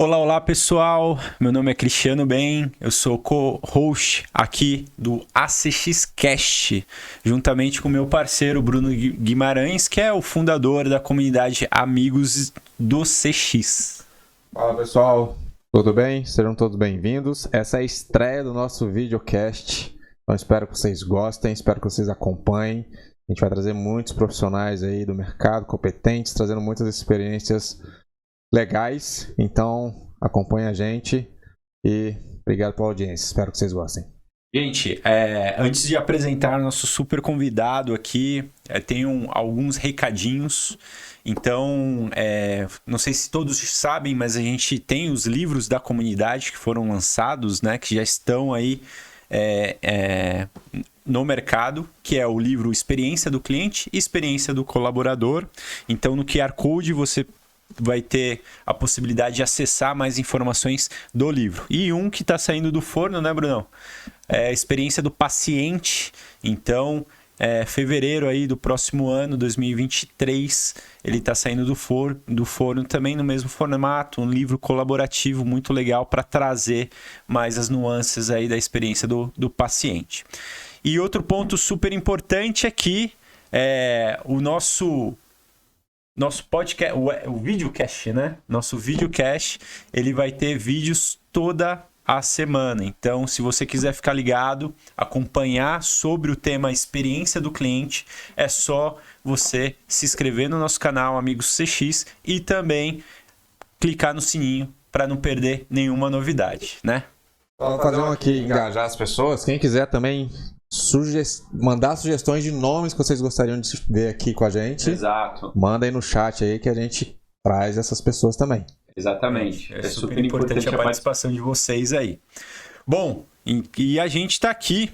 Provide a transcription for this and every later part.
Olá, olá pessoal, meu nome é Cristiano Bem, eu sou co-host aqui do ACX Cast, juntamente com meu parceiro Bruno Guimarães, que é o fundador da comunidade Amigos do CX. Fala pessoal, tudo bem? Sejam todos bem-vindos. Essa é a estreia do nosso videocast, então espero que vocês gostem, espero que vocês acompanhem. A gente vai trazer muitos profissionais aí do mercado, competentes, trazendo muitas experiências legais, então acompanhe a gente e obrigado pela audiência, espero que vocês gostem. Gente, antes de apresentar nosso super convidado aqui, tenho alguns recadinhos. Então, não sei se todos sabem, mas a gente tem os livros da comunidade que foram lançados, né, que já estão aí no mercado, que é o livro Experiência do Cliente e Experiência do Colaborador. Então, no QR Code você vai ter a possibilidade de acessar mais informações do livro. E um que está saindo do forno, né, Brunão? É a experiência do paciente. Então, fevereiro aí do próximo ano, 2023, ele está saindo do forno também no mesmo formato, um livro colaborativo muito legal para trazer mais as nuances aí da experiência do paciente. E outro ponto super importante é que o nosso podcast, o videocast, né? Nosso videocast, ele vai ter vídeos toda a semana. Então, se você quiser ficar ligado, acompanhar sobre o tema experiência do cliente, é só você se inscrever no nosso canal Amigos CX e também clicar no sininho para não perder nenhuma novidade, né? Vamos fazer um aqui, engajar as pessoas. Quem quiser também mandar sugestões de nomes que vocês gostariam de ver aqui com a gente. Exato. Manda aí no chat aí que a gente traz essas pessoas também. Exatamente. É super importante a participação de vocês aí. Bom, e a gente está aqui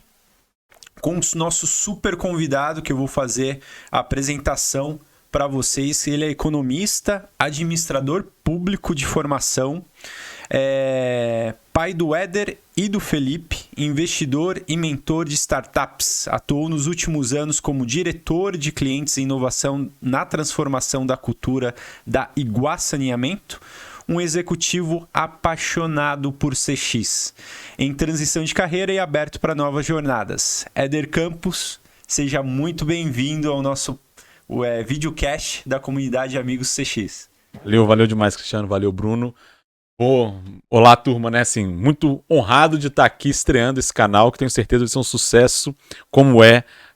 com o nosso super convidado, que eu vou fazer a apresentação para vocês. Ele é economista, administrador público de formação, pai do Éder e do Felipe, investidor e mentor de startups. Atuou nos últimos anos como diretor de clientes e inovação na transformação da cultura da Iguá Saneamento, um executivo apaixonado por CX, em transição de carreira e aberto para novas jornadas. Éder Campos, seja muito bem-vindo ao nosso videocast da comunidade Amigos CX. Valeu demais, Cristiano, valeu, Bruno. Olá, turma, né? Assim, muito honrado de estar aqui estreando esse canal, que tenho certeza de ser um sucesso, como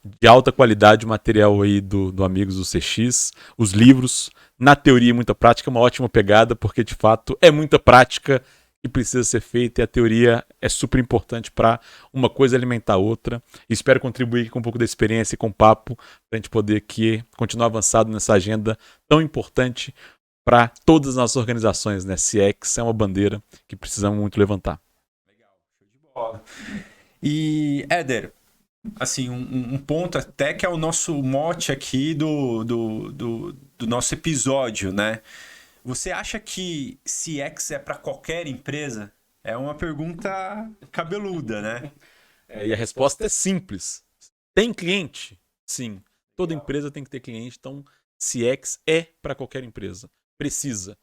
de alta qualidade o material aí do Amigos do CX, os livros, na teoria muita prática, uma ótima pegada, porque de fato é muita prática que precisa ser feita e a teoria é super importante para uma coisa alimentar a outra. E espero contribuir com um pouco da experiência e com o papo para a gente poder aqui continuar avançado nessa agenda tão importante para todas as nossas organizações, né? CX é uma bandeira que precisamos muito levantar. Legal, show de bola. E, Éder, assim, um ponto até que é o nosso mote aqui do nosso episódio, né? Você acha que CX é para qualquer empresa? É uma pergunta cabeluda, né? E a resposta é simples. Tem cliente? Sim. Toda empresa tem que ter cliente, então CX é para qualquer empresa. Precisa.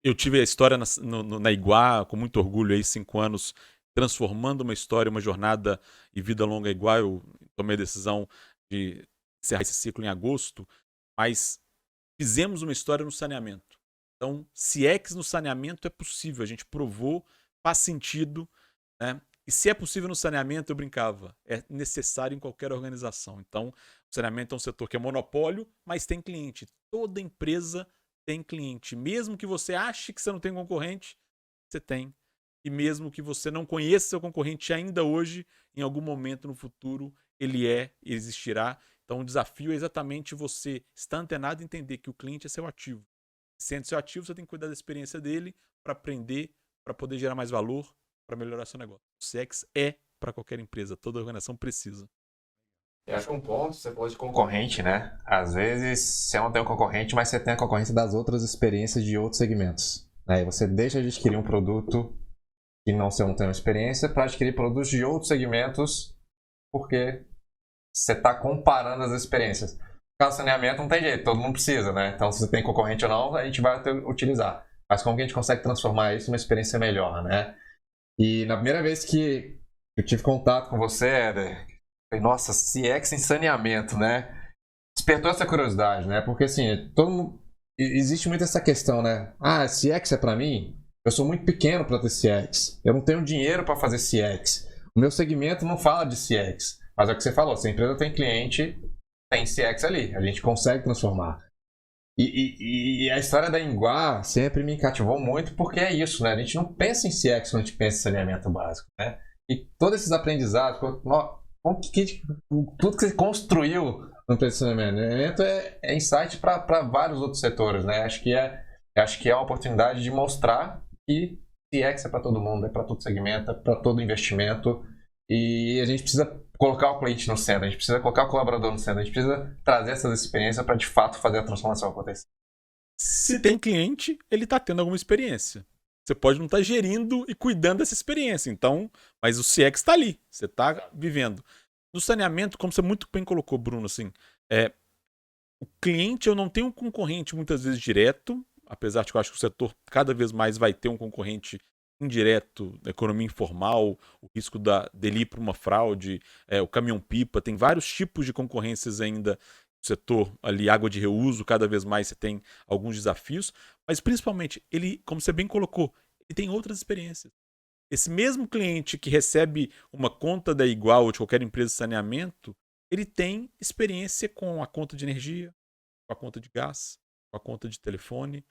Eu tive a história na Iguá, com muito orgulho, aí, 5 anos, transformando uma história, uma jornada e vida longa Iguá. Eu tomei a decisão de encerrar esse ciclo em agosto, mas fizemos uma história no saneamento. Então, CX no saneamento é possível, a gente provou, faz sentido, né? E se é possível no saneamento, eu brincava, é necessário em qualquer organização. Então, o saneamento é um setor que é monopólio, mas tem cliente. Toda empresa tem cliente. Mesmo que você ache que você não tem concorrente, você tem. E mesmo que você não conheça seu concorrente ainda hoje, em algum momento no futuro, ele existirá. Então o desafio é exatamente você estar antenado e entender que o cliente é seu ativo. Sendo seu ativo, você tem que cuidar da experiência dele para aprender, para poder gerar mais valor, para melhorar seu negócio. O CX é para qualquer empresa, toda organização precisa. Eu acho que um ponto, você falou de concorrente, né? Às vezes você não tem um concorrente, mas você tem a concorrência das outras experiências de outros segmentos. Né? E você deixa de adquirir um produto que você não tem uma experiência para adquirir produtos de outros segmentos, porque você está comparando as experiências. No caso do saneamento não tem jeito, todo mundo precisa, né? Então se você tem concorrente ou não, a gente vai utilizar. mas como que a gente consegue transformar isso numa experiência melhor, né? E na primeira vez que eu tive contato com você, Éder, falei, nossa, CX em saneamento, né? Despertou essa curiosidade, né? Porque assim, existe muito essa questão, né? Ah, CX é pra mim? Eu sou muito pequeno para ter CX. Eu não tenho dinheiro para fazer CX. O meu segmento não fala de CX. Mas é o que você falou, se a empresa tem cliente, tem CX ali. A gente consegue transformar. E a história da Inguá sempre me cativou muito porque é isso, né? A gente não pensa em CX quando a gente pensa em saneamento básico, né? E todos esses aprendizados, tudo que você construiu no empresa de saneamento é insight para vários outros setores, né? Acho que é uma oportunidade de mostrar que CX é para todo mundo, é para todo segmento, é para todo investimento. E a gente precisa colocar o cliente no centro, a gente precisa colocar o colaborador no centro, a gente precisa trazer essas experiências para de fato fazer a transformação acontecer. Se tem cliente, ele está tendo alguma experiência. Você pode não estar gerindo e cuidando dessa experiência, então, mas o CX está ali, você está vivendo. No saneamento, como você muito bem colocou, Bruno, assim, o cliente, eu não tenho um concorrente muitas vezes direto, apesar de que eu acho que o setor cada vez mais vai ter um concorrente indireto, da economia informal, o risco dele ir para uma fraude, o caminhão-pipa, tem vários tipos de concorrências ainda no setor ali, água de reuso, cada vez mais você tem alguns desafios, mas principalmente, ele, como você bem colocou, ele tem outras experiências. Esse mesmo cliente que recebe uma conta da Igual ou de qualquer empresa de saneamento, ele tem experiência com a conta de energia, com a conta de gás, com a conta de telefone,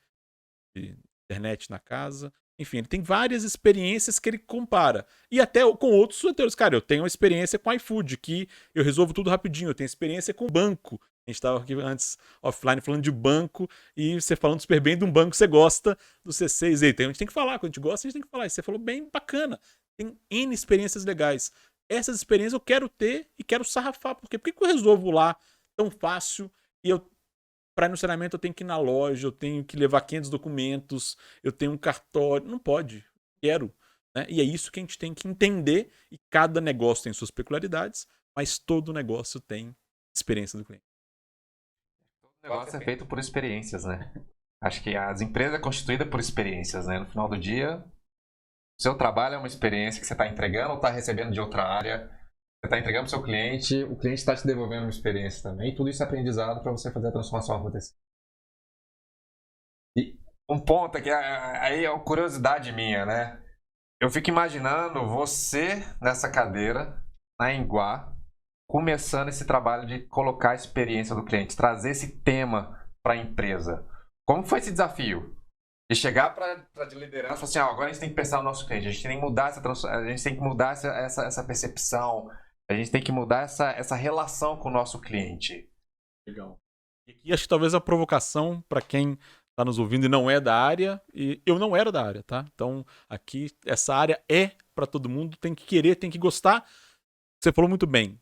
de internet na casa. Enfim, ele tem várias experiências que ele compara. E até com outros setores. Cara, eu tenho uma experiência com iFood, que eu resolvo tudo rapidinho. Eu tenho experiência com banco. A gente estava aqui antes, offline, falando de banco, e você falando super bem de um banco que você gosta, do C6. Eita, a gente tem que falar. Quando a gente gosta, a gente tem que falar. E você falou bem bacana. Tem N experiências legais. Essas experiências eu quero ter e quero sarrafar. Por quê? Por que eu resolvo lá tão fácil e para ir no saneamento eu tenho que ir na loja, eu tenho que levar 500 documentos, eu tenho um cartório. Não pode. Quero. Né? E é isso que a gente tem que entender. E cada negócio tem suas peculiaridades, mas todo negócio tem experiência do cliente. O negócio é feito por experiências, né? Acho que as empresas é constituída por experiências, né? No final do dia, o seu trabalho é uma experiência que você está entregando ou está recebendo de outra área. Você está entregando para o seu cliente, o cliente está te devolvendo uma experiência também. E tudo isso é aprendizado para você fazer a transformação acontecer. E um ponto aqui, aí é uma curiosidade minha, né? Eu fico imaginando você nessa cadeira, na Inguá, começando esse trabalho de colocar a experiência do cliente, trazer esse tema para a empresa. Como foi esse desafio? De chegar para a liderança e falar assim, agora a gente tem que pensar no nosso cliente, a gente tem que mudar essa percepção, a gente tem que mudar essa relação com o nosso cliente. Legal. E aqui acho que talvez a provocação para quem está nos ouvindo e não é da área, e eu não era da área, tá? Então aqui essa área é para todo mundo, tem que querer, tem que gostar. Você falou muito bem,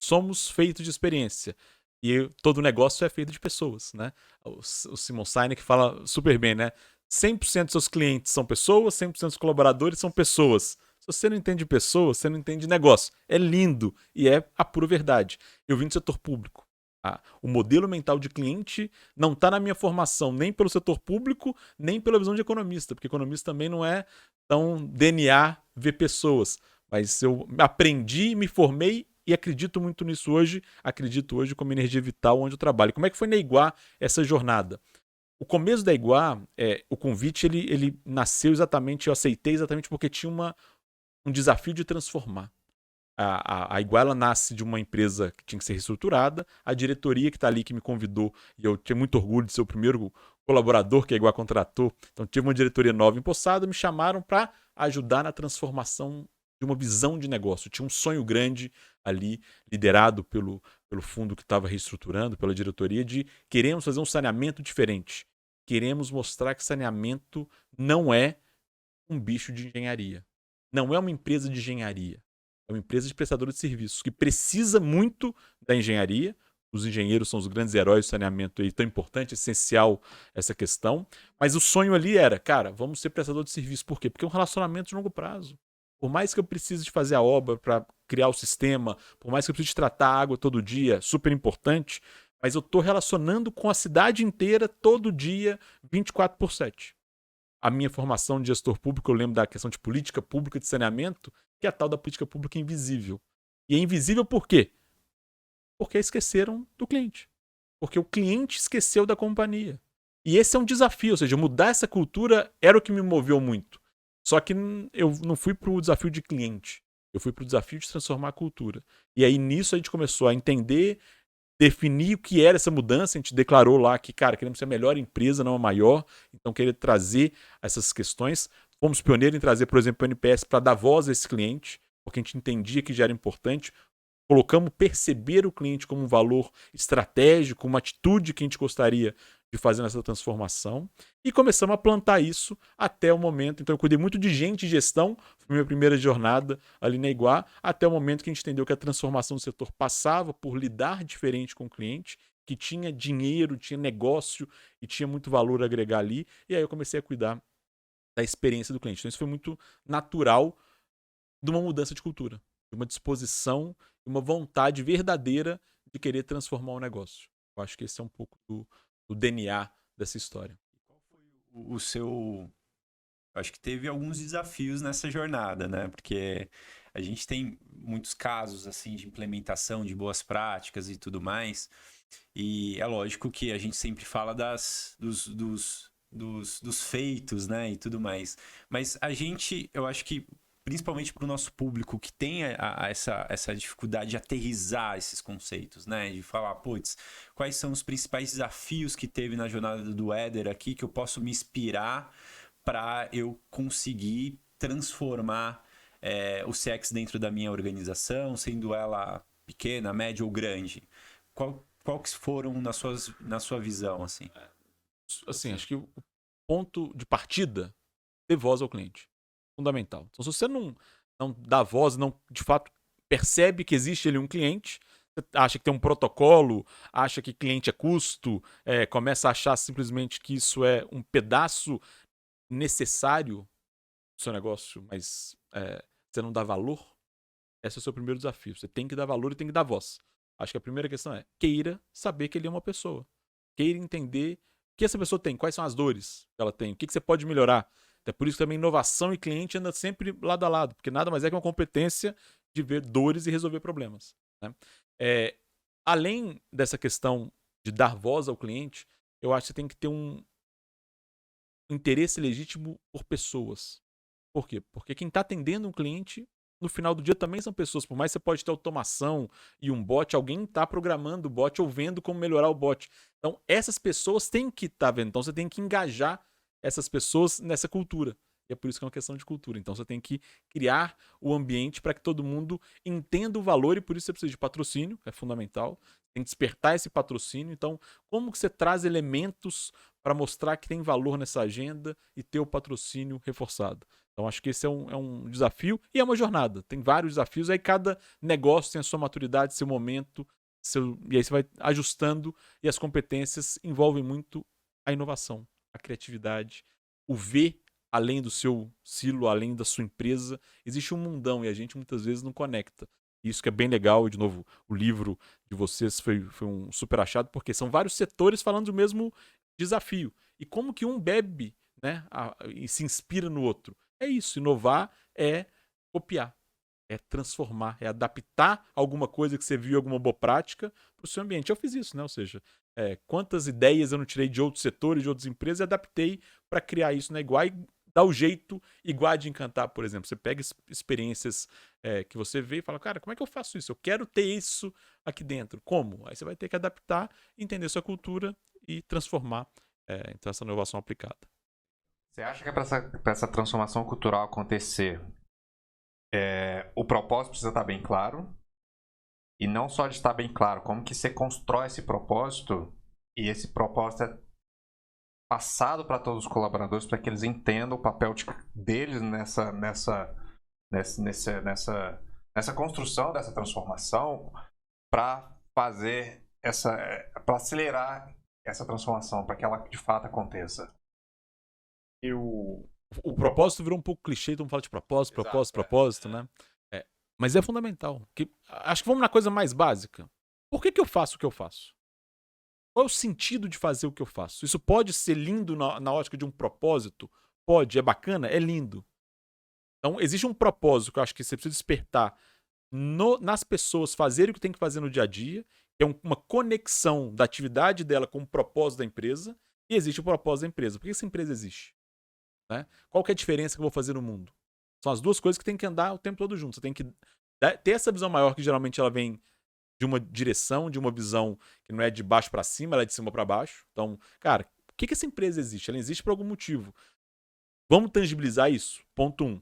somos feitos de experiência. E todo negócio é feito de pessoas, né? O Simon Sinek fala super bem, né? 100% dos seus clientes são pessoas, 100% dos colaboradores são pessoas. Se você não entende pessoas, você não entende negócio. É lindo e é a pura verdade. Eu vim do setor público. O modelo mental de cliente não está na minha formação nem pelo setor público, nem pela visão de economista, porque economista também não é tão DNA ver pessoas. Mas eu aprendi, me formei e acredito muito nisso hoje. Acredito hoje como energia vital onde eu trabalho. Como é que foi na Iguá essa jornada? O começo da Iguá, o convite, ele nasceu exatamente, eu aceitei exatamente porque tinha um desafio de transformar. A Iguá, ela nasce de uma empresa que tinha que ser reestruturada, a diretoria que está ali, que me convidou, e eu tinha muito orgulho de ser o primeiro colaborador que a Iguá contratou, então tive uma diretoria nova empossada, me chamaram para ajudar na transformação de uma visão de negócio. Tinha um sonho grande ali, liderado pelo fundo que estava reestruturando, pela diretoria, de queremos fazer um saneamento diferente. Queremos mostrar que saneamento não é um bicho de engenharia. Não é uma empresa de engenharia. É uma empresa de prestadora de serviços que precisa muito da engenharia. Os engenheiros são os grandes heróis do saneamento aí, tão importante, essencial essa questão. Mas o sonho ali era, cara, vamos ser prestador de serviço. Por quê? Porque é um relacionamento de longo prazo. Por mais que eu precise de fazer a obra para criar o sistema, por mais que eu precise de tratar a água todo dia, super importante, mas eu estou relacionando com a cidade inteira todo dia, 24/7. a minha formação de gestor público, eu lembro da questão de política pública de saneamento, que é a tal da política pública invisível. E é invisível por quê? Porque esqueceram do cliente. Porque o cliente esqueceu da companhia. E esse é um desafio, ou seja, mudar essa cultura era o que me moveu muito. Só que eu não fui para o desafio de cliente, eu fui para o desafio de transformar a cultura. E aí nisso a gente começou a entender, definir o que era essa mudança. A gente declarou lá que, cara, queremos ser a melhor empresa, não a maior, então querer trazer essas questões. Fomos pioneiros em trazer, por exemplo, o NPS para dar voz a esse cliente, porque a gente entendia que já era importante. Colocamos perceber o cliente como um valor estratégico, uma atitude que a gente gostaria de fazer nessa transformação, e começamos a plantar isso até o momento. Então eu cuidei muito de gente e gestão, foi minha primeira jornada ali na Iguá, até o momento que a gente entendeu que a transformação do setor passava por lidar diferente com o cliente, que tinha dinheiro, tinha negócio e tinha muito valor a agregar ali, e aí eu comecei a cuidar da experiência do cliente. Então isso foi muito natural de uma mudança de cultura, de uma disposição, uma vontade verdadeira de querer transformar o negócio. Eu acho que esse é um pouco do DNA dessa história. Qual foi o seu... Eu acho que teve alguns desafios nessa jornada, né? Porque a gente tem muitos casos assim de implementação de boas práticas e tudo mais. E é lógico que a gente sempre fala dos feitos, né? E tudo mais. Mas a gente, eu acho que principalmente para o nosso público que tem essa dificuldade de aterrissar esses conceitos, né? De falar, putz, quais são os principais desafios que teve na jornada do Éder aqui que eu posso me inspirar para eu conseguir transformar o CX dentro da minha organização, sendo ela pequena, média ou grande. Qual que foram na sua visão, assim? Assim, acho que o ponto de partida é ter voz ao cliente. Fundamental. Então, se você não dá voz, não de fato percebe que existe ali um cliente, acha que tem um protocolo, acha que cliente é custo, começa a achar simplesmente que isso é um pedaço necessário do seu negócio, mas você não dá valor, esse é o seu primeiro desafio. Você tem que dar valor e tem que dar voz. Acho que a primeira questão é queira saber que ele é uma pessoa. Queira entender o que essa pessoa tem, quais são as dores que ela tem, o que você pode melhorar. É por isso que também inovação e cliente andam sempre lado a lado, porque nada mais é que uma competência de ver dores e resolver problemas, né? Além dessa questão de dar voz ao cliente, eu acho que você tem que ter um interesse legítimo por pessoas. Por quê? Porque quem está atendendo um cliente, no final do dia também são pessoas. Por mais que você pode ter automação e um bot, alguém está programando o bot ou vendo como melhorar o bot. Então, essas pessoas têm que estar vendo. Então, você tem que engajar essas pessoas nessa cultura. E é por isso que é uma questão de cultura. Então, você tem que criar o ambiente para que todo mundo entenda o valor, e por isso você precisa de patrocínio, é fundamental. Tem que despertar esse patrocínio. Então, como que você traz elementos para mostrar que tem valor nessa agenda e ter o patrocínio reforçado? Então, acho que esse é um desafio e é uma jornada. Tem vários desafios, aí cada negócio tem a sua maturidade, seu momento, e aí você vai ajustando, e as competências envolvem muito a inovação, a criatividade, o ver além do seu silo, além da sua empresa. Existe um mundão e a gente muitas vezes não conecta. Isso que é bem legal, e de novo, o livro de vocês foi um super achado, porque são vários setores falando do mesmo desafio. E como que um bebe, né, e se inspira no outro. É isso, inovar é copiar, é transformar, é adaptar alguma coisa que você viu, alguma boa prática para o seu ambiente. Eu fiz isso, né? Ou seja, quantas ideias eu não tirei de outros setores, de outras empresas, e adaptei para criar isso na Iguá e dar o jeito igual de Encantar, por exemplo. Você pega experiências que você vê e fala, cara, como é que eu faço isso? Eu quero ter isso aqui dentro. Como? Aí você vai ter que adaptar, entender sua cultura e transformar então essa inovação aplicada. Você acha que para essa transformação cultural acontecer, o propósito precisa estar bem claro? E não só de estar bem claro, como que você constrói esse propósito e esse propósito é passado para todos os colaboradores para que eles entendam o papel deles nessa construção dessa transformação, para acelerar essa transformação, para que ela de fato aconteça. O propósito virou um pouco clichê, todo mundo fala de propósito, propósito, né? Mas é fundamental. Acho que vamos na coisa mais básica. Por que eu faço o que eu faço? Qual é o sentido de fazer o que eu faço? Isso pode ser lindo na ótica de um propósito? Pode, é bacana, é lindo. Então, existe um propósito que eu acho que você precisa despertar nas pessoas fazerem o que tem que fazer no dia a dia, que é uma conexão da atividade dela com o propósito da empresa, e existe o propósito da empresa. Por que essa empresa existe? Né? Qual que é a diferença que eu vou fazer no mundo? São as duas coisas que tem que andar o tempo todo junto. Você tem que ter essa visão maior, que geralmente ela vem de uma direção, de uma visão que não é de baixo para cima, ela é de cima para baixo. Então, cara, por que essa empresa existe? Ela existe por algum motivo. Vamos tangibilizar isso? Ponto 1.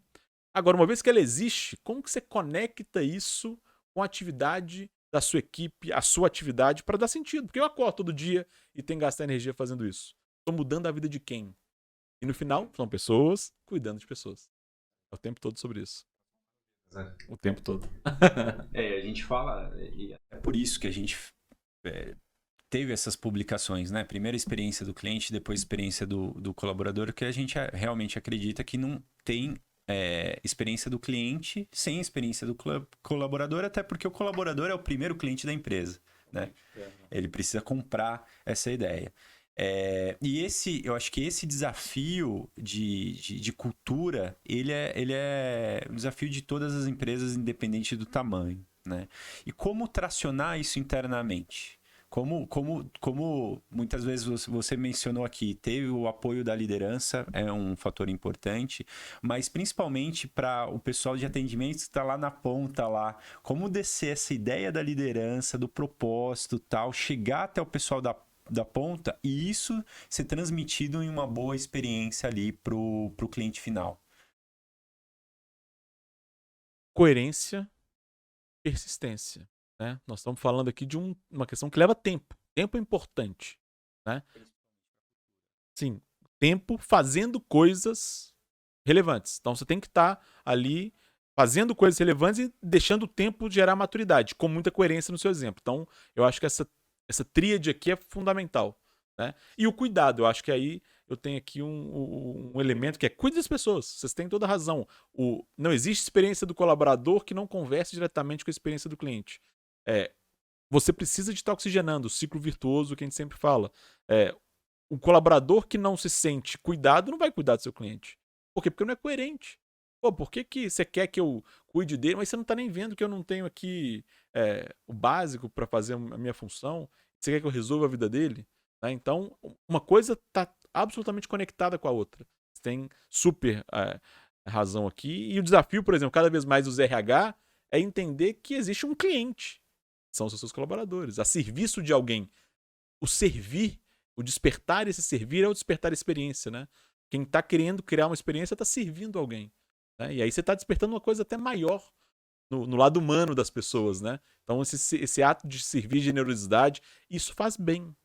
Agora, uma vez que ela existe, como que você conecta isso com a atividade da sua equipe, a sua atividade, para dar sentido? Porque eu acordo todo dia e tenho que gastar energia fazendo isso. Estou mudando a vida de quem? E no final, são pessoas cuidando de pessoas. É o tempo todo sobre isso. O tempo todo. A gente fala, e é por isso que a gente teve essas publicações, né? Primeiro a experiência do cliente, depois a experiência do colaborador, que a gente realmente acredita que não tem experiência do cliente sem experiência do colaborador, até porque o colaborador é o primeiro cliente da empresa, né? Ele precisa comprar essa ideia. E eu acho que esse desafio de cultura, ele é um desafio de todas as empresas, independente do tamanho, né? E como tracionar isso internamente? Como muitas vezes você mencionou aqui, teve o apoio da liderança, é um fator importante, mas principalmente para o pessoal de atendimento que está lá na ponta, como descer essa ideia da liderança, do propósito, tal, chegar até o pessoal da ponta e isso ser transmitido em uma boa experiência ali pro cliente final. Coerência, persistência. Né? Nós estamos falando aqui de uma questão que leva tempo. Tempo é importante. Né? Sim, tempo fazendo coisas relevantes. Então você tem que estar ali fazendo coisas relevantes e deixando o tempo gerar maturidade, com muita coerência no seu exemplo. Então eu acho que essa tríade aqui é fundamental. Né? E o cuidado, eu acho que aí eu tenho aqui um elemento que é cuide das pessoas. Vocês têm toda a razão. Não existe experiência do colaborador que não converse diretamente com a experiência do cliente. Você precisa de estar oxigenando, o ciclo virtuoso que a gente sempre fala. O colaborador que não se sente cuidado não vai cuidar do seu cliente. Por quê? Porque não é coerente. Pô, por que você quer que eu cuide dele, mas você não está nem vendo que eu não tenho aqui o básico para fazer a minha função? Você quer que eu resolva a vida dele? Né? Então, uma coisa está absolutamente conectada com a outra. Você tem super razão aqui. E o desafio, por exemplo, cada vez mais dos RH é entender que existe um cliente. São os seus colaboradores. A serviço de alguém. O servir, o despertar esse servir é o despertar a experiência, né? Quem está querendo criar uma experiência está servindo alguém. Né? E aí você está despertando uma coisa até maior no lado humano das pessoas, né? Então esse ato de servir, generosidade, isso faz bem.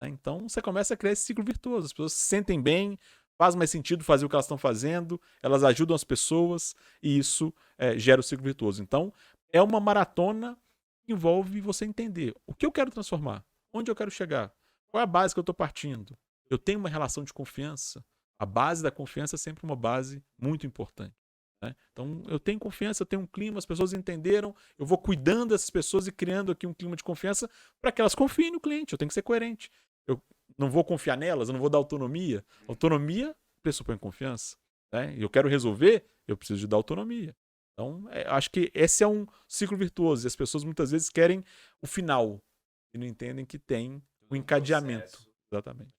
Né? Então você começa a criar esse ciclo virtuoso. As pessoas se sentem bem, faz mais sentido fazer o que elas estão fazendo, elas ajudam as pessoas e isso gera o ciclo virtuoso. Então é uma maratona que envolve você entender o que eu quero transformar, onde eu quero chegar, qual é a base que eu estou partindo. Eu tenho uma relação de confiança. A base da confiança é sempre uma base muito importante. Né? Então, eu tenho confiança, eu tenho um clima, as pessoas entenderam, eu vou cuidando dessas pessoas e criando aqui um clima de confiança para que elas confiem no cliente. Eu tenho que ser coerente. Eu não vou confiar nelas, eu não vou dar autonomia. Autonomia pressupõe confiança. Né? Eu quero resolver, eu preciso de dar autonomia. Então, acho que esse é um ciclo virtuoso. E as pessoas muitas vezes querem o final e não entendem que tem um encadeamento. Exatamente.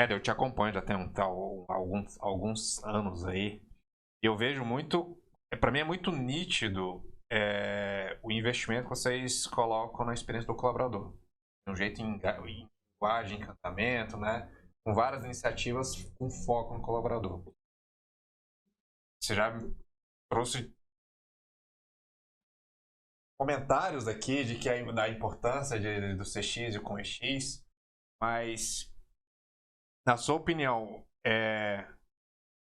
Eu te acompanho já tem alguns anos aí. Eu vejo muito, para mim é muito nítido o investimento que vocês colocam na experiência do colaborador. De um jeito em linguagem, encantamento, né? Com várias iniciativas com foco no colaborador. Você já trouxe comentários aqui de que da importância do CX e com EX, mas na sua opinião,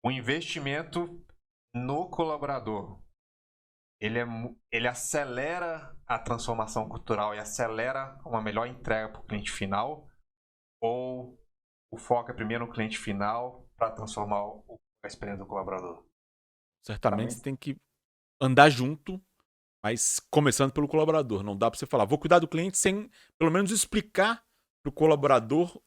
o investimento no colaborador, ele acelera a transformação cultural e acelera uma melhor entrega para o cliente final? Ou o foco é primeiro no cliente final para transformar a experiência do colaborador? Certamente você tem que andar junto, mas começando pelo colaborador. Não dá para você falar, vou cuidar do cliente sem pelo menos explicar para o colaborador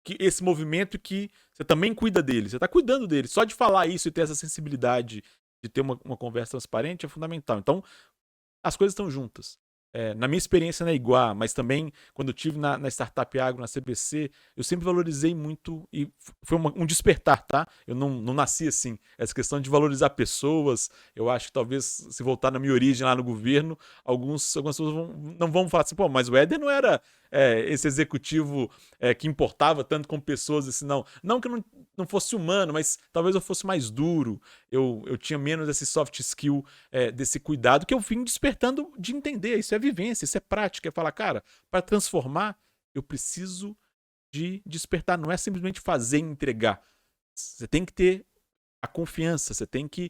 que esse movimento que você também cuida dele. Você está cuidando dele. Só de falar isso e ter essa sensibilidade de ter uma conversa transparente é fundamental. Então, as coisas estão juntas. Na minha experiência na Iguá, mas também quando eu tive na Startup Agro, na CBC, eu sempre valorizei muito e foi um despertar, tá? Eu não nasci assim. Essa questão de valorizar pessoas, eu acho que talvez se voltar na minha origem lá no governo, algumas pessoas não vão falar assim, pô, mas o Éder não era esse executivo que importava tanto com pessoas assim, não. Não que eu não fosse humano, mas talvez eu fosse mais duro, eu tinha menos esse soft skill desse cuidado que eu vim despertando de entender. Isso é vivência, isso é prática. É falar, cara, para transformar, eu preciso de despertar. Não é simplesmente fazer e entregar. Você tem que ter a confiança, você tem que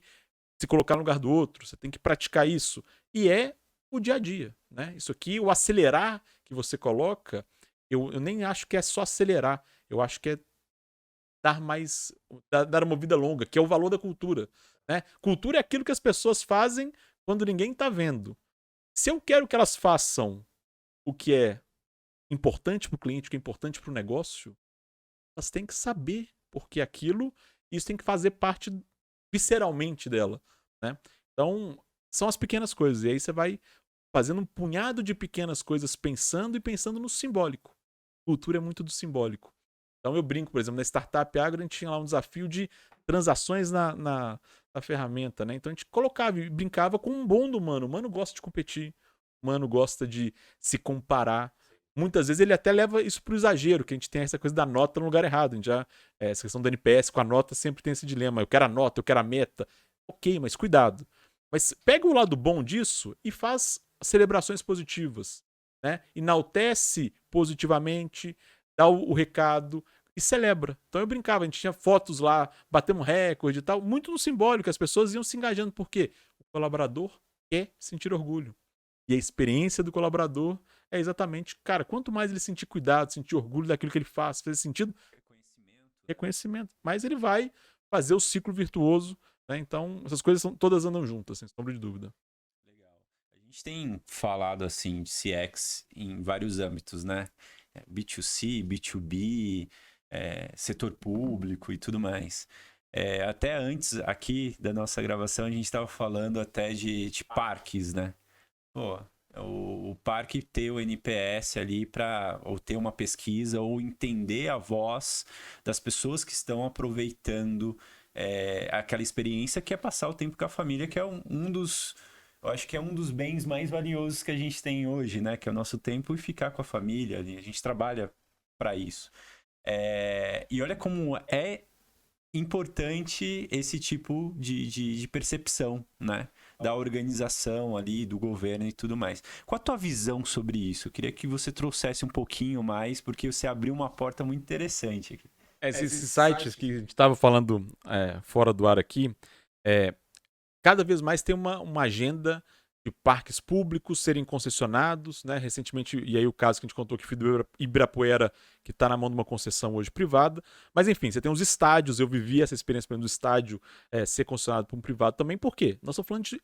se colocar no lugar do outro, você tem que praticar isso. E é o dia a dia, né? Isso aqui, o acelerar que você coloca, eu nem acho que é só acelerar. Eu acho que é dar uma vida longa, que é o valor da cultura, né? Cultura é aquilo que as pessoas fazem quando ninguém está vendo. Se eu quero que elas façam o que é importante para o cliente, o que é importante para o negócio, elas têm que saber porque isso tem que fazer parte visceralmente dela, né? Então, são as pequenas coisas. E aí você vai fazendo um punhado de pequenas coisas pensando no simbólico. Cultura é muito do simbólico. Então eu brinco, por exemplo, na Startup Agro a gente tinha lá um desafio de transações na ferramenta, né? Então a gente colocava e brincava com um bom do humano. O humano gosta de competir, o humano gosta de se comparar. Muitas vezes ele até leva isso pro exagero, que a gente tem essa coisa da nota no lugar errado. A gente essa questão do NPS com a nota sempre tem esse dilema. Eu quero a nota, eu quero a meta. Ok, mas cuidado. Mas pega o lado bom disso e faz celebrações positivas, né? Enaltece positivamente, dá o recado e celebra. Então eu brincava, a gente tinha fotos lá, batemos recorde e tal, muito no simbólico, as pessoas iam se engajando, porque o colaborador quer sentir orgulho. E a experiência do colaborador é exatamente, cara, quanto mais ele sentir cuidado, sentir orgulho daquilo que ele faz, fazer sentido, reconhecimento. Mas ele vai fazer o ciclo virtuoso, né? Então essas coisas todas andam juntas, sem sombra de dúvida. Legal. A gente tem falado assim de CX em vários âmbitos, né? B2C, B2B, setor público e tudo mais. Até antes aqui da nossa gravação a gente estava falando até de parques, né? Pô, o parque ter o NPS ali para ou ter uma pesquisa ou entender a voz das pessoas que estão aproveitando aquela experiência que é passar o tempo com a família, que é um dos... Eu acho que é um dos bens mais valiosos que a gente tem hoje, né? Que é o nosso tempo e ficar com a família. A gente trabalha para isso. E olha como é importante esse tipo de percepção, né? Da organização ali, do governo e tudo mais. Qual a tua visão sobre isso? Eu queria que você trouxesse um pouquinho mais, porque você abriu uma porta muito interessante aqui. Esses sites que a gente estava falando fora do ar aqui, cada vez mais tem uma agenda de parques públicos serem concessionados, né? Recentemente, e aí o caso que a gente contou que foi do Ibirapuera, que está na mão de uma concessão hoje privada. Mas enfim, você tem os estádios, eu vivi essa experiência do estádio ser concessionado por um privado também, por quê? Nós estamos falando de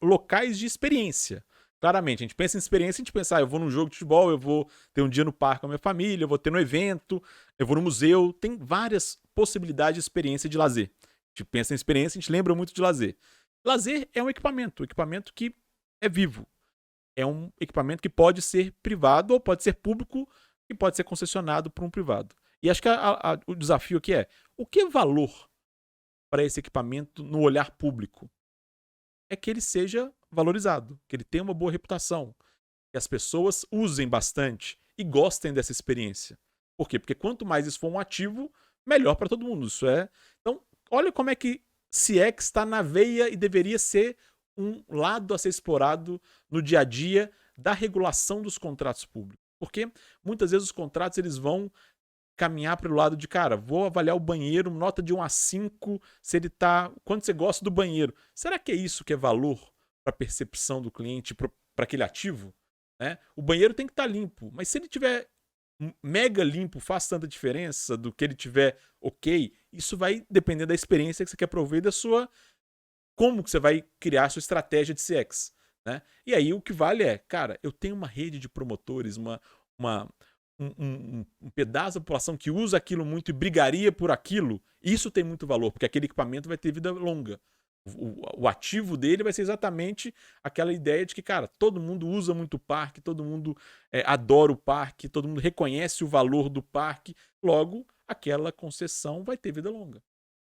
locais de experiência. Claramente, a gente pensa em experiência, a gente pensa, eu vou num jogo de futebol, eu vou ter um dia no parque com a minha família, eu vou ter no evento, eu vou no museu, tem várias possibilidades de experiência de lazer. A gente pensa em experiência, a gente lembra muito de lazer. Lazer é um equipamento que é vivo. É um equipamento que pode ser privado ou pode ser público e pode ser concessionado por um privado. E acho que o desafio aqui é, o que é valor para esse equipamento no olhar público? É que ele seja valorizado, que ele tenha uma boa reputação, que as pessoas usem bastante e gostem dessa experiência. Por quê? Porque quanto mais isso for um ativo, melhor para todo mundo. Então, olha como é que CX está na veia e deveria ser um lado a ser explorado no dia a dia da regulação dos contratos públicos. Porque muitas vezes os contratos eles vão caminhar para o lado de, cara, vou avaliar o banheiro, nota de 1 a 5, se ele tá... Quanto você gosta do banheiro. Será que é isso que é valor para a percepção do cliente, para aquele ativo? Né? O banheiro tem que estar limpo, mas se ele tiver mega limpo, faz tanta diferença do que ele tiver ok, isso vai depender da experiência que você quer prover da sua... Como que você vai criar a sua estratégia de CX, né? E aí o que vale é, cara, eu tenho uma rede de promotores, um pedaço da população que usa aquilo muito e brigaria por aquilo, isso tem muito valor, porque aquele equipamento vai ter vida longa. O ativo dele vai ser exatamente aquela ideia de que, cara, todo mundo usa muito o parque, todo mundo adora o parque, todo mundo reconhece o valor do parque, logo aquela concessão vai ter vida longa.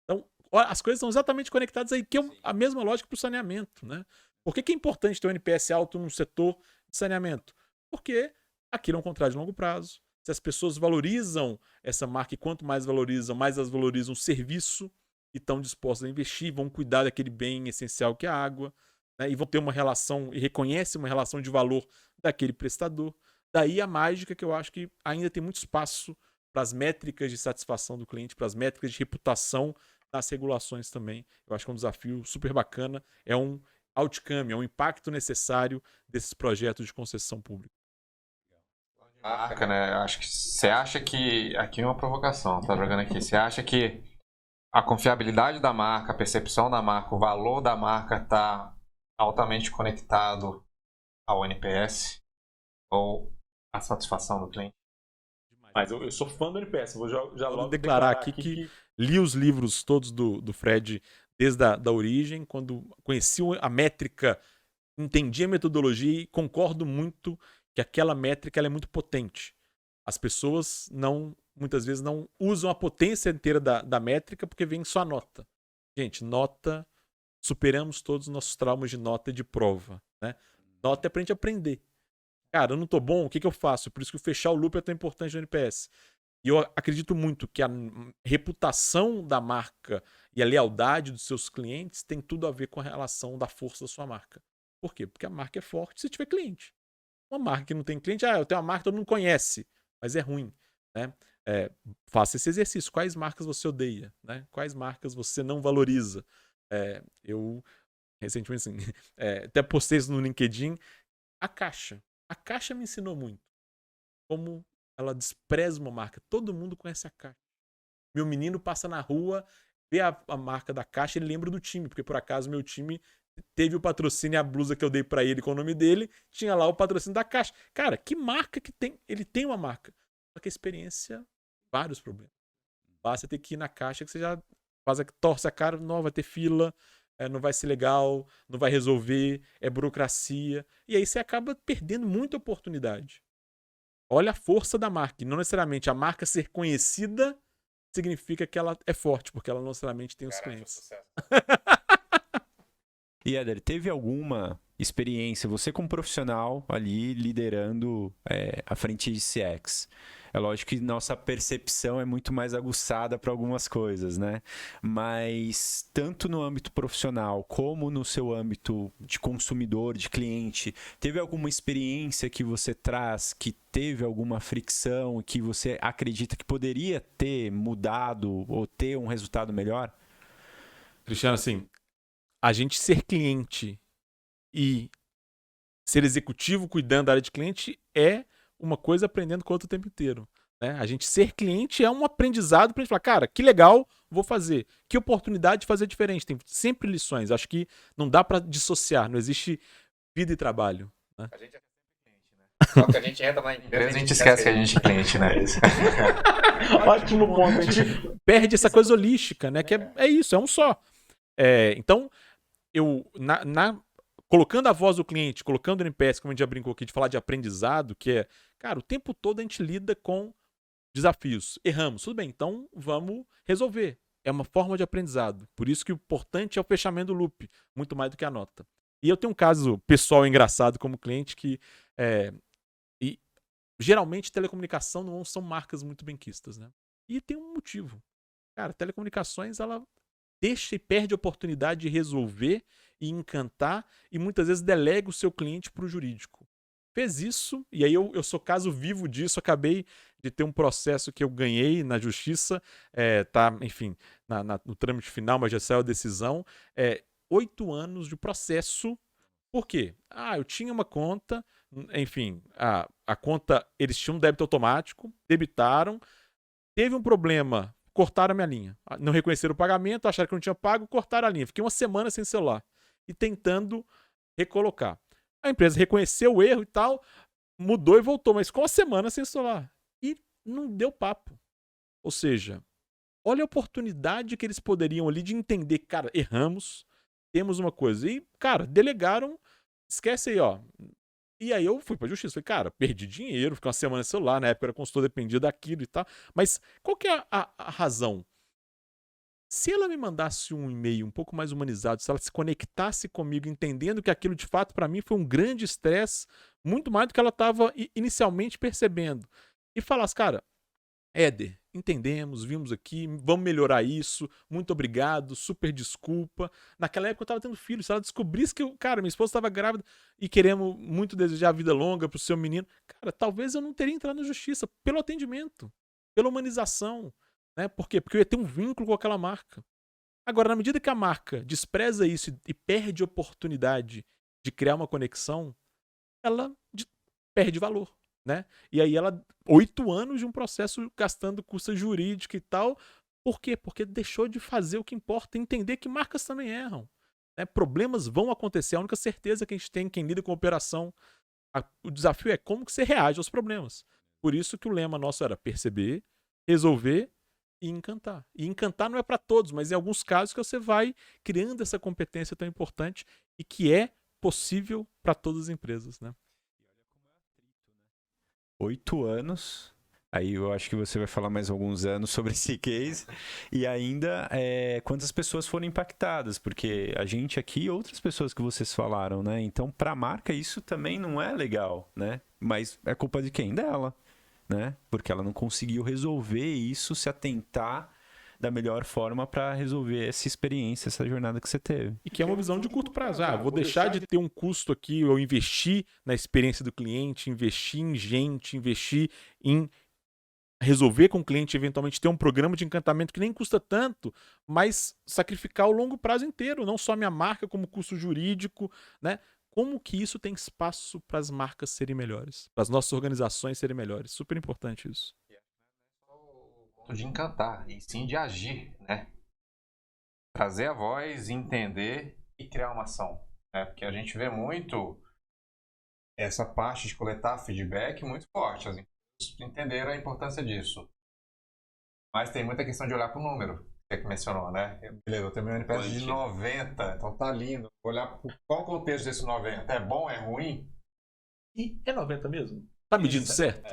Então, as coisas são exatamente conectadas aí, que é a mesma lógica para o saneamento, né? Por que é importante ter um NPS alto no setor de saneamento? Porque aquilo é um contrato de longo prazo. Se as pessoas valorizam essa marca, e quanto mais valorizam, mais elas valorizam o serviço e estão dispostas a investir, vão cuidar daquele bem essencial que é a água, né? E vão ter uma relação, e reconhecem uma relação de valor daquele prestador. Daí a mágica que eu acho que ainda tem muito espaço para as métricas de satisfação do cliente, para as métricas de reputação nas regulações também. Eu acho que é um desafio super bacana, é um outcome, é um impacto necessário desses projetos de concessão pública. Marca, né? Acho que você acha que aqui é uma provocação, tá jogando aqui. Você acha que a confiabilidade da marca, a percepção da marca, o valor da marca está altamente conectado ao NPS ou à satisfação do cliente? Mas eu sou fã do NPS, vou já logo declarar aqui que li os livros todos do Fred desde a origem, quando conheci a métrica, entendi a metodologia e concordo muito que aquela métrica ela é muito potente. As pessoas muitas vezes não usam a potência inteira da métrica porque vem só a nota. Gente, nota, superamos todos os nossos traumas de nota e de prova, né? Nota é pra gente aprender. Cara, eu não tô bom, o que eu faço? Por isso que o fechar o loop é tão importante no NPS. E eu acredito muito que a reputação da marca e a lealdade dos seus clientes tem tudo a ver com a relação da força da sua marca. Por quê? Porque a marca é forte se tiver cliente. Uma marca que não tem cliente, eu tenho uma marca que todo mundo conhece, mas é ruim, né? Faça esse exercício. Quais marcas você odeia, né? Quais marcas você não valoriza? Eu, recentemente, assim, até postei isso no LinkedIn. A Caixa me ensinou muito como ela despreza uma marca. Todo mundo conhece a Caixa. Meu menino passa na rua, vê a marca da Caixa, ele lembra do time, porque por acaso meu time teve o patrocínio e a blusa que eu dei pra ele com o nome dele, tinha lá o patrocínio da Caixa. Cara, que marca que tem? Ele tem uma marca. Só que a experiência, vários problemas. Basta ter que ir na Caixa que você já torce a cara, não, vai ter fila, não vai ser legal, não vai resolver, é burocracia. E aí você acaba perdendo muita oportunidade. Olha a força da marca. E não necessariamente a marca ser conhecida significa que ela é forte, porque ela não necessariamente tem os clientes. E Éder, teve alguma experiência, você como profissional ali liderando a frente de CX? É lógico que nossa percepção é muito mais aguçada para algumas coisas, né? Mas tanto no âmbito profissional como no seu âmbito de consumidor, de cliente, teve alguma experiência que você traz que teve alguma fricção e que você acredita que poderia ter mudado ou ter um resultado melhor? Cristiano, assim, a gente ser cliente e ser executivo cuidando da área de cliente é uma coisa aprendendo com o outro o tempo inteiro. Né? A gente ser cliente é um aprendizado pra gente falar, cara, que legal, vou fazer. Que oportunidade de fazer diferente. Tem sempre lições. Acho que não dá pra dissociar. Não existe vida e trabalho. Né? A gente é sempre cliente, né? Só que a gente entra na empresa e a gente esquece que a gente é cliente, né? Ótimo ponto. A gente perde essa coisa holística, né? Que é isso, é um só. Então, eu colocando a voz do cliente, colocando o NPS, como a gente já brincou aqui, de falar de aprendizado, que cara, o tempo todo a gente lida com desafios. Erramos, tudo bem, então vamos resolver. É uma forma de aprendizado. Por isso que o importante é o fechamento do loop, muito mais do que a nota. E eu tenho um caso pessoal engraçado como cliente que e geralmente telecomunicação não são marcas muito benquistas, né? E tem um motivo. Cara, telecomunicações, ela deixa e perde a oportunidade de resolver e encantar e muitas vezes delega o seu cliente para o jurídico. Fez isso, e aí eu sou caso vivo disso, acabei de ter um processo que eu ganhei na justiça, enfim, no trâmite final, mas já saiu a decisão, 8 anos de processo. Por quê? Eu tinha uma conta, enfim, a conta, eles tinham um débito automático, debitaram, teve um problema, cortaram a minha linha. Não reconheceram o pagamento, acharam que eu não tinha pago, cortaram a linha. Fiquei uma semana sem celular e tentando recolocar. A empresa reconheceu o erro e tal, mudou e voltou, mas ficou uma semana sem celular. não deu papo. Ou seja, olha a oportunidade que eles poderiam ali de entender, cara, erramos, temos uma coisa. E, cara, delegaram, esquece aí, ó. E aí eu fui pra justiça, falei, cara, perdi dinheiro, fiquei uma semana no celular, na época era consultor, dependia daquilo e tal. Mas qual que é a razão? Se ela me mandasse um e-mail um pouco mais humanizado, se ela se conectasse comigo, entendendo que aquilo de fato para mim foi um grande estresse, muito mais do que ela estava inicialmente percebendo, e falasse, cara, Éder, entendemos, vimos aqui, vamos melhorar isso, muito obrigado, super desculpa. Naquela época eu tava tendo filho, se ela descobrisse que, cara, minha esposa estava grávida e queremos muito desejar a vida longa pro seu menino, cara, talvez eu não teria entrado na justiça pelo atendimento, pela humanização, né? Por quê? Porque eu ia ter um vínculo com aquela marca. Agora, na medida que a marca despreza isso e perde a oportunidade de criar uma conexão, ela perde valor. Né? E aí ela, 8 anos de um processo gastando custo jurídico e tal. Por quê? Porque deixou de fazer o que importa, entender que marcas também erram. Né? Problemas vão acontecer, a única certeza que a gente tem, quem lida com operação, o desafio é como que você reage aos problemas. Por isso que o lema nosso era perceber, resolver e encantar. E encantar não é para todos, mas em alguns casos que você vai criando essa competência tão importante e que é possível para todas as empresas, né? 8 anos. Aí eu acho que você vai falar mais alguns anos sobre esse case. E ainda, quantas pessoas foram impactadas? Porque a gente aqui e outras pessoas que vocês falaram, né? Então, para a marca, isso também não é legal, né? Mas é culpa de quem? Dela, né? Porque ela não conseguiu resolver isso, se atentar da melhor forma para resolver essa experiência, essa jornada que você teve. E que é uma visão de curto prazo. Vou deixar de ter um custo aqui, eu investir na experiência do cliente, investir em gente, investir em resolver com o cliente, eventualmente ter um programa de encantamento que nem custa tanto, mas sacrificar o longo prazo inteiro, não só a minha marca, como custo jurídico, né? Como que isso tem espaço para as marcas serem melhores, para as nossas organizações serem melhores. Super importante isso. De encantar, e sim de agir, né? Trazer a voz, entender e criar uma ação, né? Porque a gente vê muito essa parte de coletar feedback muito forte, as empresas entenderam a importância disso. Mas tem muita questão de olhar para o número, que mencionou, né? Beleza, eu tenho meu NPS de 90, então tá lindo. Olhar qual o contexto desse 90, é bom, é ruim? E é 90 mesmo? Tá medindo certo?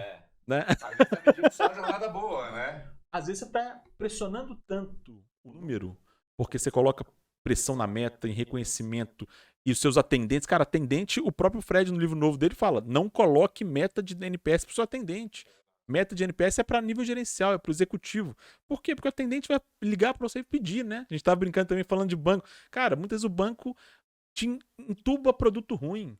Né? Às vezes tá medindo só a jornada boa, né? Às vezes você está pressionando tanto o número, porque você coloca pressão na meta, em reconhecimento, e os seus atendentes... Cara, atendente, o próprio Fred, no livro novo dele, fala, não coloque meta de NPS para o seu atendente. Meta de NPS é para nível gerencial, é para o executivo. Por quê? Porque o atendente vai ligar para você e pedir, né? A gente estava brincando também, falando de banco. Cara, muitas vezes o banco te entuba produto ruim,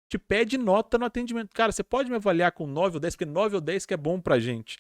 te pede nota no atendimento. Cara, você pode me avaliar com 9 ou 10, porque 9 ou 10 que é bom pra gente.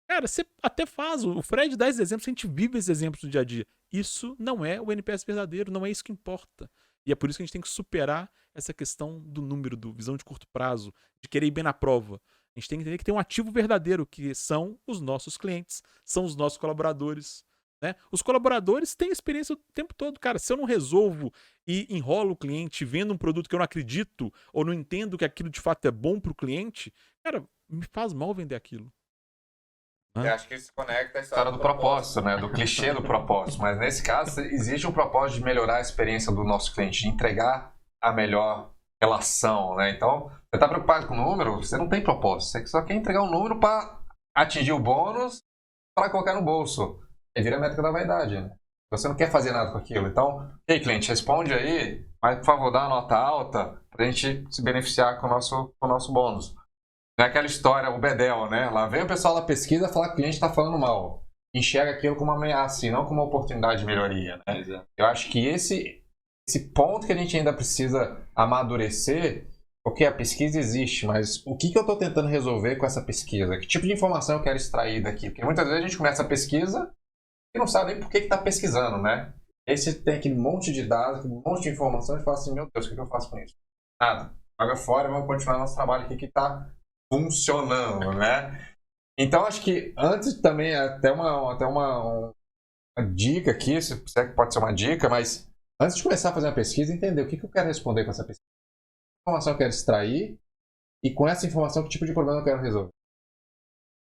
Cara, você até faz. O Fred dá esses exemplos, a gente vive esses exemplos no dia a dia. Isso não é o NPS verdadeiro, não é isso que importa. E é por isso que a gente tem que superar essa questão do número, do visão de curto prazo, de querer ir bem na prova. A gente tem que entender que tem um ativo verdadeiro, que são os nossos clientes, são os nossos colaboradores. Né? Os colaboradores têm experiência o tempo todo. Cara, se eu não resolvo e enrolo o cliente vendo um produto que eu não acredito ou não entendo que aquilo de fato é bom para o cliente, cara, me faz mal vender aquilo. Eu acho que isso conecta a história do propósito, né? Do clichê do propósito. Mas nesse caso, existe um propósito de melhorar a experiência do nosso cliente, de entregar a melhor relação, né? Então, você está preocupado com o número, você não tem propósito. Você só quer entregar um número para atingir o bônus para colocar no bolso. Aí vira a métrica da vaidade, né? Você não quer fazer nada com aquilo. Então, ei, cliente, responde aí, mas por favor, dá uma nota alta para a gente se beneficiar com o nosso bônus. Não é aquela história, o Bedel, né? Lá vem o pessoal da pesquisa falar que o cliente está falando mal. Enxerga aquilo como uma ameaça e não como uma oportunidade de melhoria, né? Exato. Eu acho que esse ponto que a gente ainda precisa amadurecer, porque a pesquisa existe, mas o que eu estou tentando resolver com essa pesquisa? Que tipo de informação eu quero extrair daqui? Porque muitas vezes a gente começa a pesquisa e não sabe nem por que está pesquisando, né? Aí você tem aquele monte de dados, um monte de informação e fala assim, meu Deus, o que eu faço com isso? Nada. Joga fora e vamos continuar nosso trabalho aqui que está funcionando, né? Então, acho que antes também, até uma dica aqui, se é que pode ser uma dica, mas antes de começar a fazer uma pesquisa, entender o que eu quero responder com essa pesquisa. Que informação eu quero extrair e com essa informação, que tipo de problema eu quero resolver.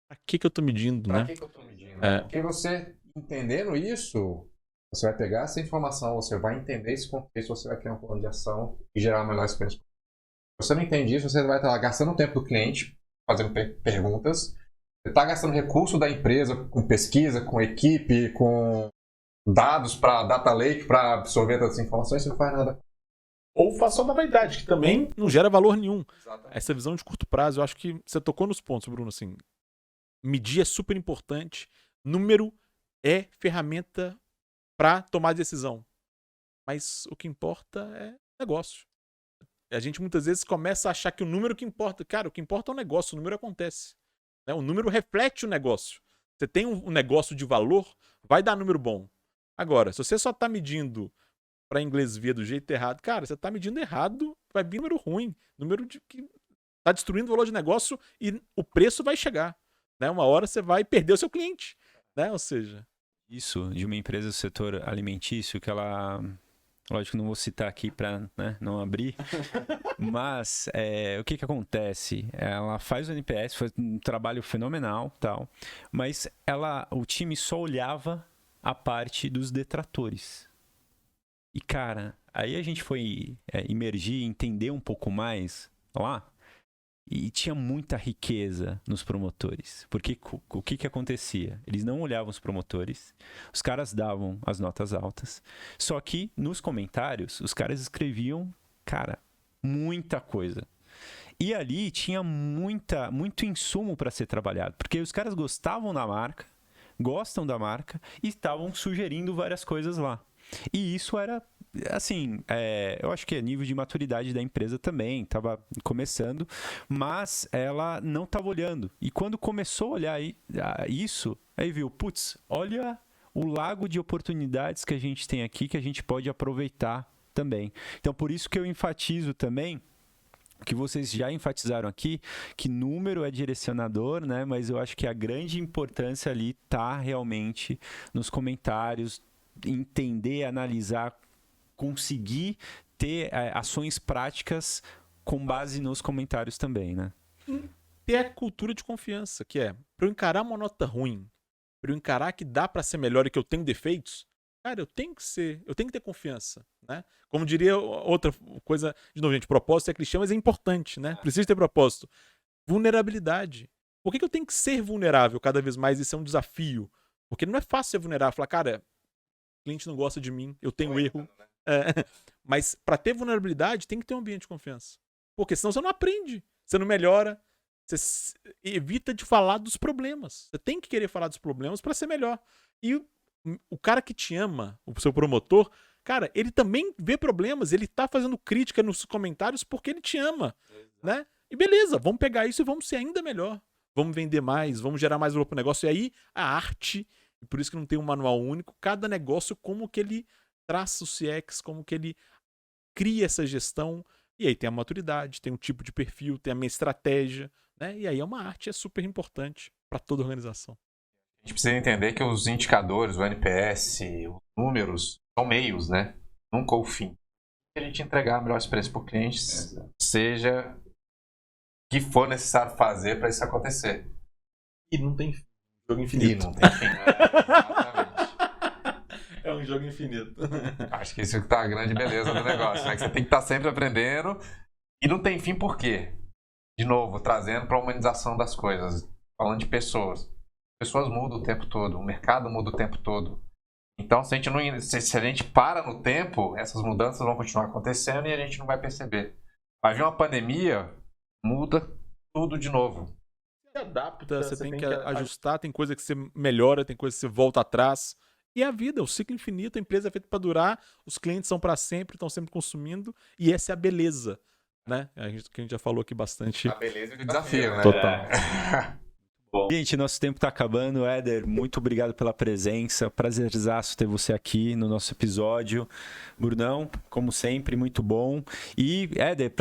Pra que eu tô medindo, Pra né? que eu tô medindo? É. Porque você, entendendo isso, você vai pegar essa informação, você vai entender esse contexto, você vai criar um plano de ação e gerar uma melhor experiência. Se você não entende isso, você vai estar lá gastando o tempo do cliente, fazendo perguntas, você está gastando recurso da empresa com pesquisa, com equipe, com dados para data lake, para absorver todas as informações, você não faz nada. Ou faça uma vaidade, que também não gera valor nenhum. Essa visão de curto prazo, eu acho que você tocou nos pontos, Bruno, assim, medir é super importante, número é ferramenta para tomar decisão, mas o que importa é negócio. A gente muitas vezes começa a achar que o número que importa, cara, o que importa é o negócio, o número acontece, né? O número reflete o negócio. Você tem um negócio de valor, vai dar número bom. Agora, se você só está medindo para inglês ver do jeito errado, cara, você está medindo errado, vai vir número ruim, número que está destruindo o valor de negócio e o preço vai chegar, né? Uma hora você vai perder o seu cliente, né? Ou seja, Isso de uma empresa do setor alimentício que ela, lógico, não vou citar aqui para, né, não abrir, mas o que acontece? Ela faz o NPS, faz um trabalho fenomenal, tal, mas o time só olhava a parte dos detratores. E cara, aí a gente foi imergir, entender um pouco mais lá. E tinha muita riqueza nos promotores. Porque o que acontecia? Eles não olhavam os promotores, os caras davam as notas altas, só que nos comentários os caras escreviam, cara, muita coisa. E ali tinha muito insumo para ser trabalhado, porque os caras gostavam da marca, gostam da marca e estavam sugerindo várias coisas lá. E isso era, assim, eu acho que é nível de maturidade da empresa também, estava começando, mas ela não estava olhando. E quando começou a olhar isso, aí viu, putz, olha o lago de oportunidades que a gente tem aqui, que a gente pode aproveitar também. Então, por isso que eu enfatizo também, que vocês já enfatizaram aqui, que número é direcionador, né? Mas eu acho que a grande importância ali está realmente nos comentários, entender, analisar, conseguir ter ações práticas com base nos comentários também, né? ter a cultura de confiança, que é, para eu encarar uma nota ruim, para eu encarar que dá para ser melhor e que eu tenho defeitos, cara, eu tenho que ter confiança, né? Como diria outra coisa, de novo, gente, propósito é clichê, mas é importante, né? Precisa ter propósito. Vulnerabilidade. Por que eu tenho que ser vulnerável cada vez mais? Isso é um desafio. Porque não é fácil ser vulnerável. Falar, cara, o cliente não gosta de mim, eu tenho erro. Mas para ter vulnerabilidade, tem que ter um ambiente de confiança. Porque senão você não aprende, você não melhora, você evita de falar dos problemas. Você tem que querer falar dos problemas para ser melhor. E o cara que te ama, o seu promotor, cara, ele também vê problemas, ele tá fazendo crítica nos comentários porque ele te ama, né? E beleza, vamos pegar isso e vamos ser ainda melhor. Vamos vender mais, vamos gerar mais valor pro negócio. E aí, a arte, e por isso que não tem um manual único, cada negócio, como que ele traça o CX, como que ele cria essa gestão. E aí tem a maturidade, tem um tipo de perfil, tem a minha estratégia, né? E aí é uma arte, é super importante para toda organização. A gente precisa entender que os indicadores, o NPS, os números, são meios, né? Nunca o fim. Que a gente entregar a melhor experiência para o cliente, seja o que for necessário fazer para isso acontecer. E não tem fim. Jogo infinito. E não tem fim. Exatamente. É um jogo infinito. Acho que isso que tá a grande beleza do negócio, né? Que você tem que estar sempre aprendendo. E não tem fim por quê? De novo, trazendo para a humanização das coisas. Falando de pessoas. Pessoas mudam o tempo todo. O mercado muda o tempo todo. Então, se a gente para no tempo, essas mudanças vão continuar acontecendo e a gente não vai perceber. Vai vir uma pandemia, muda tudo de novo. Você adapta, você tem que ajustar, tem coisa que você melhora, tem coisa que você volta atrás. E é a vida, o ciclo infinito, a empresa é feita para durar, os clientes são para sempre, estão sempre consumindo, e essa é a beleza, né? Que a gente já falou aqui bastante. A beleza e o desafio, né? Total. Gente, nosso tempo tá acabando. Éder, muito obrigado pela presença. Prazerzaço ter você aqui no nosso episódio. Brunão, como sempre, muito bom. E, Éder,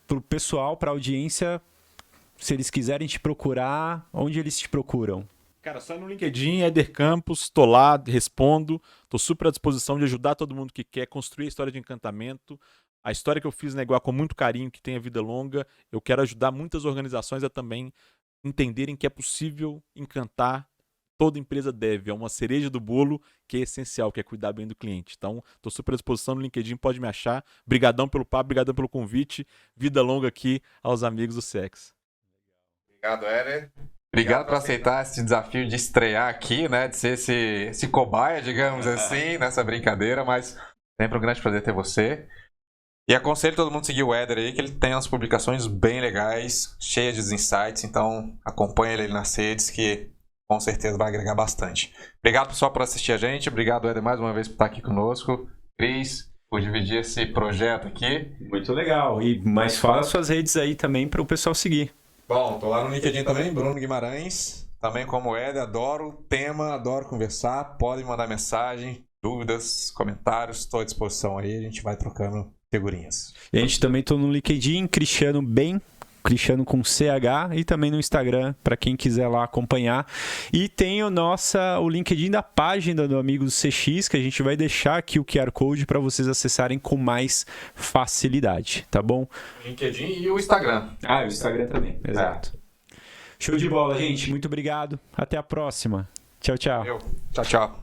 pro pessoal, pra audiência, se eles quiserem te procurar, onde eles te procuram? Cara, só no LinkedIn, Éder Campos, tô lá, respondo, tô super à disposição de ajudar todo mundo que quer construir a história de encantamento. A história que eu fiz na Iguá com muito carinho, que tem a vida longa, eu quero ajudar muitas organizações a também entenderem que é possível encantar. Toda empresa deve, é uma cereja do bolo que é essencial, que é cuidar bem do cliente. Então, estou super à disposição no LinkedIn, pode me achar. Brigadão pelo papo, brigadão pelo convite. Vida longa aqui aos amigos do CX. Obrigado, Éder. Obrigado por aceitar esse desafio de estrear aqui, né? De ser esse cobaia, digamos assim, nessa brincadeira, mas sempre um grande prazer ter você. E aconselho todo mundo a seguir o Éder aí, que ele tem umas publicações bem legais, cheias de insights, então acompanha ele nas redes que com certeza vai agregar bastante. Obrigado, pessoal, por assistir a gente. Obrigado, Éder, mais uma vez por estar aqui conosco. Cris, por dividir esse projeto aqui. Muito legal. Mas fala suas redes aí também para o pessoal seguir. Bom, tô lá no LinkedIn também, Bruno Guimarães. Também como o Éder, adoro o tema, adoro conversar. Podem mandar mensagem, dúvidas, comentários. Estou à disposição aí, a gente vai trocando figurinhas. E a gente também tô no LinkedIn, Cristiano com CH, e também no Instagram, para quem quiser lá acompanhar. E tem o LinkedIn da página do Amigos do CX, que a gente vai deixar aqui o QR Code para vocês acessarem com mais facilidade, tá bom? O LinkedIn e o Instagram. O Instagram também, exato. Show de bola, gente. Muito obrigado. Até a próxima. Tchau, tchau. Tchau, tchau.